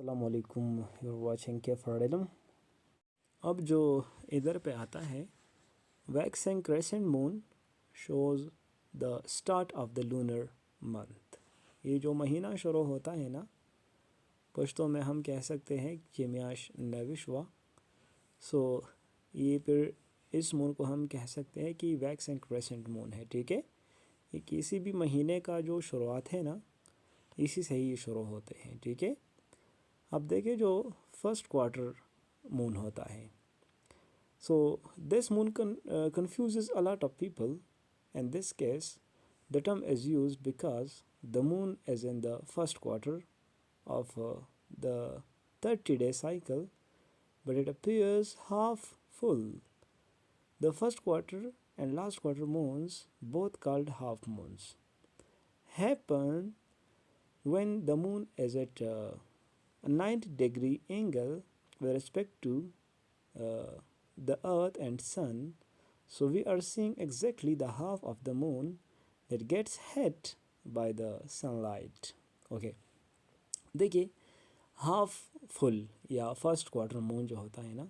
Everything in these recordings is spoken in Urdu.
السلام علیکم، یور واچنگ کیف علم۔ اب جو ادھر پہ آتا ہے waxing crescent moon shows the start of the lunar month. یہ جو مہینہ شروع ہوتا ہے نا، پشتوں میں ہم کہہ سکتے ہیں چیمیاش نیوشوا۔ یہ پھر اس مون کو ہم کہہ سکتے ہیں کہ ویکسنگ کریسنٹ مون ہے، ٹھیک ہے۔ یہ کسی بھی مہینے کا جو شروعات ہے نا، اسی سے ہی شروع ہوتے ہیں، ٹھیک ہے۔ اب دیکھیں جو فرسٹ کوارٹر مون ہوتا ہے، دس مون confuses a lot of people. In this case, the term is used because the moon is in the first quarter of the 30-day cycle, but it appears half full. The first quarter and last quarter moons, both called half moons, happen when the moon is at a 90-degree angle with respect to the earth and sun. So we are seeing exactly the half of the moon that gets hit by the sunlight. Okay, دیکھیے ہاف فل یا فرسٹ کوارٹر مون جو ہوتا ہے نا،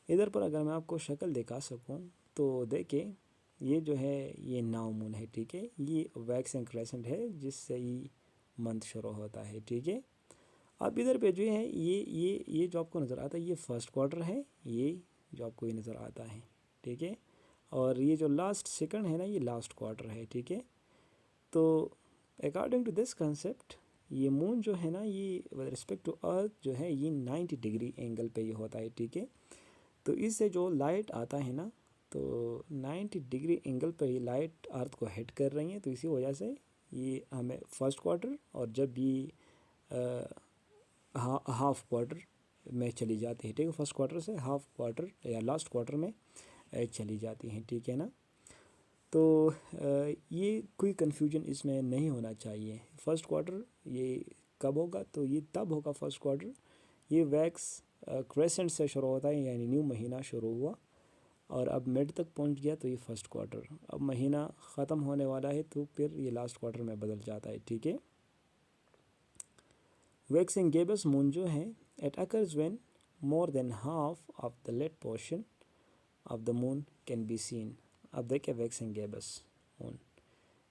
ادھر پر اگر میں آپ کو شکل دکھا سکوں تو دیکھیں یہ جو ہے یہ ناؤ مون ہے، ٹھیک ہے۔ یہ ویکسنگ کریسنٹ ہے جس سے یہ منتھ شروع ہوتا ہے، ٹھیک ہے۔ اب ادھر پہ جو ہے یہ جو آپ کو نظر آتا ہے یہ فرسٹ کوارٹر ہے، یہ جو آپ کو یہ نظر آتا ہے، ٹھیک ہے۔ اور یہ جو لاسٹ سیکنڈ ہے نا، یہ لاسٹ کوارٹر ہے، ٹھیک ہے۔ تو اکارڈنگ ٹو دس کنسیپٹ یہ مون جو ہے نا، یہ ود رسپیکٹ ٹو ارتھ جو ہے یہ 90 ڈگری اینگل پہ یہ ہوتا ہے، ٹھیک ہے۔ تو اس سے جو لائٹ آتا ہے نا، تو 90 ڈگری اینگل پہ یہ لائٹ ارتھ کو ہٹ کر رہی ہیں، تو اسی وجہ سے یہ ہمیں فرسٹ کوارٹر، اور جب یہ ہاف کوارٹر میں چلی جاتی ہے، ٹھیک ہے، فرسٹ کوارٹر سے ہاف کوارٹر یا لاسٹ کوارٹر میں چلی جاتی ہیں، ٹھیک ہے نا۔ تو یہ کوئی کنفیوژن اس میں نہیں ہونا چاہیے۔ فرسٹ کوارٹر یہ کب ہوگا؟ تو یہ تب ہوگا فرسٹ کوارٹر، یہ ویکس کریسنٹ سے شروع ہوتا ہے، یعنی نیو مہینہ شروع ہوا اور اب مڈ تک پہنچ گیا، تو یہ فرسٹ کوارٹر۔ اب مہینہ ختم ہونے والا ہے تو پھر یہ لاسٹ کوارٹر میں بدل جاتا ہے، ٹھیک ہے۔ ویکسنگ گیبس مون جو ہے it occurs when more than half of the lit portion of the moon can be seen. اب دیکھیں ویکسنگ گیبس مون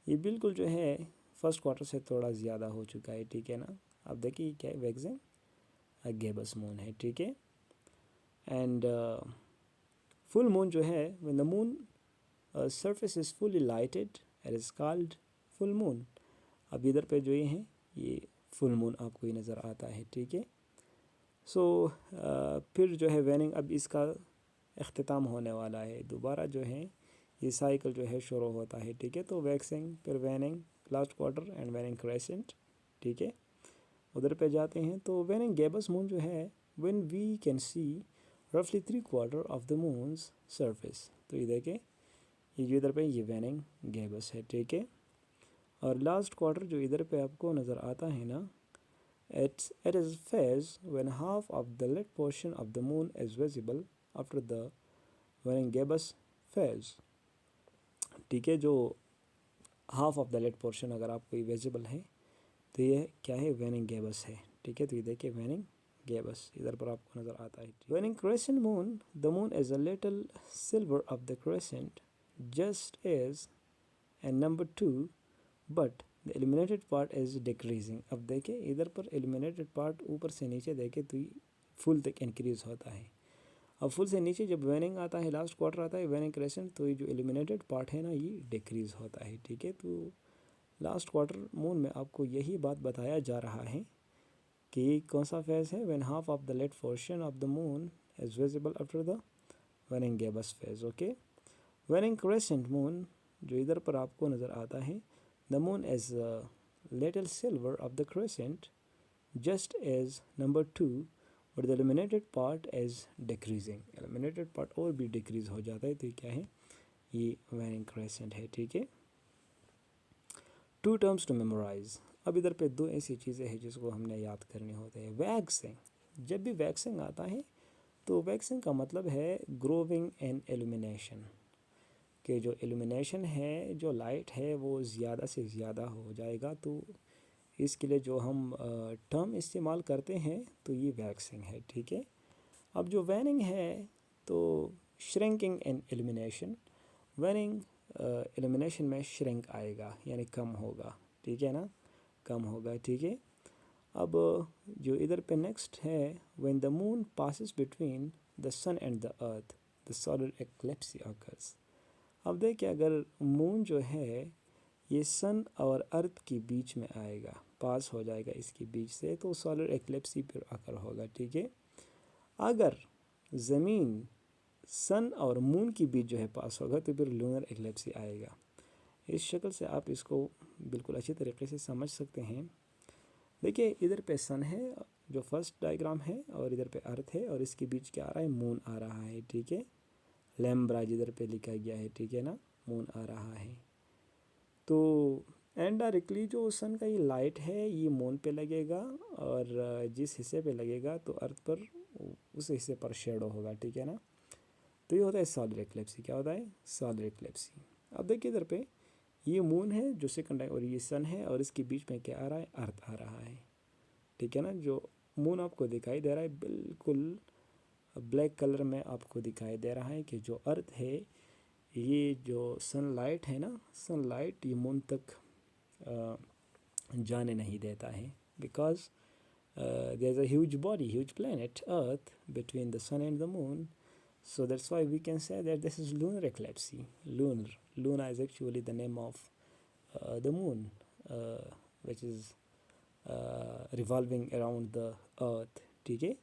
یہ بالکل جو ہے فرسٹ کوارٹر سے تھوڑا زیادہ ہو چکا ہے، ٹھیک ہے نا۔ اب دیکھیں یہ کیا ہے، ویکسنگ گیبس مون ہے، ٹھیک ہے۔ اینڈ فل مون جو ہے when the moon surface is fully lighted it is called full moon. اب ادھر پہ جو یہ ہیں یہ فل مون آپ کو یہ نظر آتا ہے، ٹھیک ہے۔ پھر جو ہے ویننگ، اب اس کا اختتام ہونے والا ہے، دوبارہ جو ہے یہ سائیکل جو ہے شروع ہوتا ہے، ٹھیک ہے۔ تو ویکسنگ، پھر waning, last quarter and waning crescent, ٹھیک ہے۔ ادھر پہ جاتے ہیں تو ویننگ گیبس مون جو ہے when we can see roughly 3/4 of the moon's surface. تو یہ دیکھیں یہ جو ادھر پہ یہ ویننگ گیبس ہے، ٹھیک ہے۔ اور لاسٹ کوارٹر جو ادھر پہ آپ کو نظر آتا ہے نا، it is phase when half of the lit portion of the moon is visible after the waning gibbous phase. ٹھیک ہے، جو half of the late portion اگر آپ کو یہ ویزیبل ہے تو یہ کیا ہے، ویننگ گیبس ہے، ٹھیک ہے۔ تو یہ دیکھیں ویننگ گیبس ادھر پر آپ کو نظر آتا ہے۔ Waning crescent moon, the moon is a little silver of the crescent just as and number 2 but the illuminated part is decreasing. اب دیکھیں ادھر پر illuminated part اوپر سے نیچے دیکھیں تو فل تک انکریز ہوتا ہے۔ اب فل سے نیچے جب ویننگ آتا ہے، لاسٹ کوارٹر آتا ہے ویننگ کریسنٹ، تو یہ جو illuminated part ہے نا یہ ڈیکریز ہوتا ہے، ٹھیک ہے۔ تو لاسٹ کوارٹر مون میں آپ کو یہی بات بتایا جا رہا ہے کہ یہ کون سا فیز ہے، when half of the lit portion of the moon is visible after the waning gibbous phase. Okay, waning crescent moon جو ادھر پر آپ کو نظر آتا ہے، the moon is a little silver of the crescent just as number 2 but the illuminated part is decreasing. illuminated part اور بھی ڈیکریز ہو جاتا ہے، تو یہ کیا ہے، یہ waning crescent ہے، ٹھیک ہے۔ 2 terms to memorize. اب ادھر پہ 2 ایسی چیزیں ہیں جس کو ہم نے یاد کرنی ہوتے ہیں۔ ویکسنگ، جب بھی ویکسنگ آتا ہے تو ویکسنگ کا مطلب ہے گروونگ اینڈ ایلومینیشن، کہ جو ایلومینیشن ہے، جو لائٹ ہے وہ زیادہ سے زیادہ ہو جائے گا، تو اس کے لیے جو ہم ٹرم استعمال کرتے ہیں تو یہ ویکسنگ ہے، ٹھیک ہے. اب جو ویننگ ہے تو shrinking and elimination. Waning elimination میں شرنک آئے گا یعنی کم ہوگا، ٹھیک ہے نا، کم ہوگا، ٹھیک ہے. اب جو ادھر پہ نیکسٹ ہے when the moon passes between the sun and the earth the solar eclipse occurs. اب دیکھیں اگر مون جو ہے یہ سن اور ارتھ کی بیچ میں آئے گا، پاس ہو جائے گا اس کے بیچ سے، تو سولر ایکلپسی پھر اکر ہوگا، ٹھیک ہے. اگر زمین سن اور مون کی بیچ جو ہے پاس ہوگا تو پھر لونر ایکلپسی آئے گا. اس شکل سے آپ اس کو بالکل اچھی طریقے سے سمجھ سکتے ہیں. دیکھیے ادھر پہ سن ہے جو فرسٹ ڈائیگرام ہے، اور ادھر پہ ارتھ ہے، اور اس کے بیچ کیا آ رہا ہے، مون آ رہا ہے، ٹھیک ہے. لیمبرا جدھر پہ لکھا گیا ہے، ٹھیک ہے نا، مون آ رہا ہے. تو انڈائریکٹلی جو سن کا یہ لائٹ ہے یہ مون پہ لگے گا، اور جس حصے پہ لگے گا تو ارتھ پر اس حصے پر شیڈو ہوگا، ٹھیک ہے نا. تو یہ ہوتا ہے سولر ایکلپسی. کیا ہوتا ہے، سولر ایکلپسی. اب دیکھیے ادھر پہ یہ مون ہے جو سیکنڈ ہے، اور یہ سن ہے، اور اس کے بیچ میں کیا آ رہا ہے، ارتھ آ رہا ہے، ٹھیک ہے نا. جو مون آپ کو دکھائی دے رہا ہے بالکل بلیک کلر میں آپ کو دکھائی دے رہا ہے کہ جو ارتھ ہے یہ جو سن لائٹ ہے نا، سن لائٹ یہ مون تک جانے نہیں دیتا ہے، because there is a huge body, huge planet earth between the sun and the moon. So that's why we can say that this is lunar eclipse. Luna is actually the name of the moon, which is revolving around the earth, ٹھیک ہے.